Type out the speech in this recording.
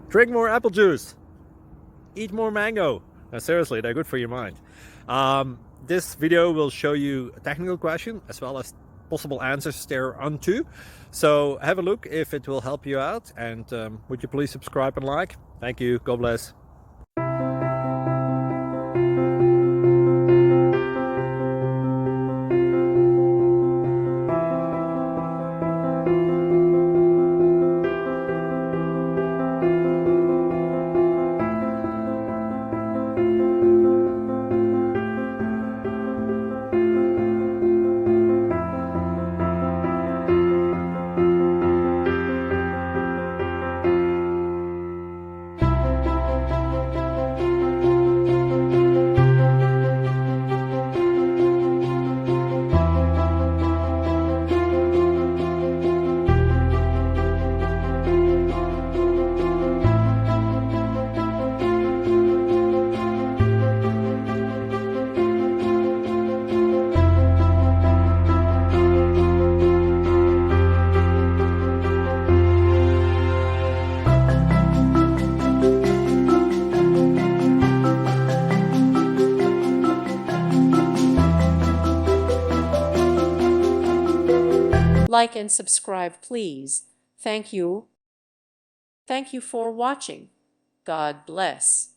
Drink more apple juice. Eat more mango. No, seriously, they're good for your mind. This video will show you a technical question as well as possible answers thereunto. So have a look if it will help you out, and would you please subscribe and like? Thank you. God bless. Like and subscribe, please. Thank you. Thank you for watching. God bless.